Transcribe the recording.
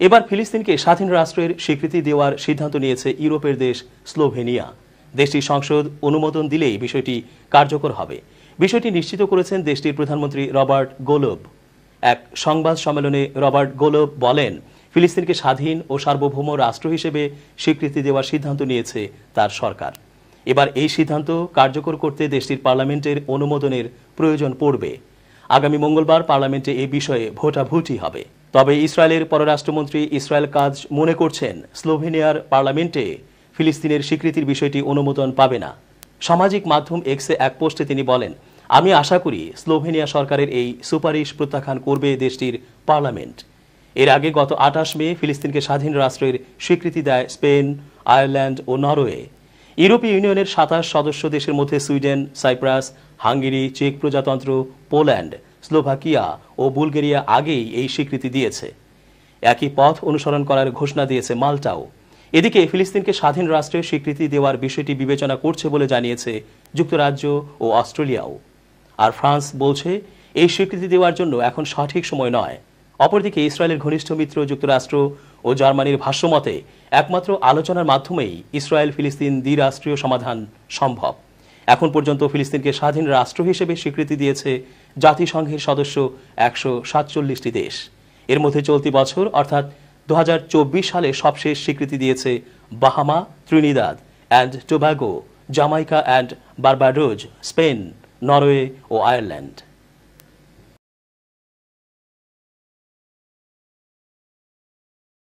এবার ফিলিস্তিনকে স্বাধীন রাষ্ট্রের স্বীকৃতি দেওয়ার সিদ্ধান্ত নিয়েছে ইউরোপের দেশ স্লোভেনিয়া। দেশটির সংসদ অনুমোদন দিলেই বিষয়টি কার্যকর হবে। বিষয়টি নিশ্চিত করেছেন দেশটির প্রধানমন্ত্রী রবার্ট গোলোব। এক সংবাদ সম্মেলনে রবার্ট গোলোব বলেন, ফিলিস্তিনকে স্বাধীন ও সার্বভৌম রাষ্ট্র হিসেবে স্বীকৃতি দেওয়ার সিদ্ধান্ত নিয়েছে তার সরকার। এবার এই সিদ্ধান্ত কার্যকর করতে দেশটির পার্লামেন্টের অনুমোদনের প্রয়োজন পড়বে। আগামী মঙ্গলবার পার্লামেন্টে এ বিষয়ে ভোটাভুটি হবে। তবে ইসরায়েলের পররাষ্ট্রমন্ত্রী ইসরায়েল কাজ মনে করছেন, স্লোভেনিয়ার পার্লামেন্টে ফিলিস্তিনের স্বীকৃতির বিষয়টি অনুমোদন পাবে না। সামাজিক মাধ্যম এক্সে এক পোস্টে তিনি বলেন, আমি আশা করি স্লোভেনিয়া সরকারের এই সুপারিশ প্রত্যাখ্যান করবে দেশটির পার্লামেন্ট। এর আগে গত 28 মে ফিলিস্তিনকে স্বাধীন রাষ্ট্রের স্বীকৃতি দেয় স্পেন, আয়ারল্যান্ড ও নরওয়ে। ইউরোপীয় ইউনিয়নের 27 সদস্য দেশের মধ্যে সুইডেন, সাইপ্রাস, হাঙ্গেরি, চেক প্রজাতন্ত্র, পোল্যান্ড, স্লোভাকিয়া ও বুলগেরিয়া আগেই এই স্বীকৃতি দিয়েছে। একই পথ অনুসরণ করার ঘোষণা দিয়েছে মাল্টাও। এদিকে ফিলিস্তিনকে স্বাধীন রাষ্ট্রের স্বীকৃতি দেওয়ার বিষয়টি বিবেচনা করছে বলে জানিয়েছে যুক্তরাজ্য ও অস্ট্রেলিয়াও। আর ফ্রান্স বলছে, এই স্বীকৃতি দেওয়ার জন্য এখন সঠিক সময় নয়। অপরদিকে ইসরায়েলের ঘনিষ্ঠ মিত্র যুক্তরাষ্ট্র ও জার্মানির ভাষ্যমতে একমাত্র আলোচনার মাধ্যমেই ইসরায়েল ফিলিস্তিন দ্বিরাষ্ট্রীয় সমাধান সম্ভব। এখন পর্যন্ত ফিলিস্তিনকে স্বাধীন রাষ্ট্র হিসেবে স্বীকৃতি দিয়েছে জাতিসংঘের সদস্য 147টি দেশ। এর মধ্যে চলতি বছর অর্থাৎ 2024 সালে সবশেষ স্বীকৃতি দিয়েছে Bahamas, Trinidad and Tobago, Jamaica and Barbados, Spain, Norway ও আয়ারল্যান্ড।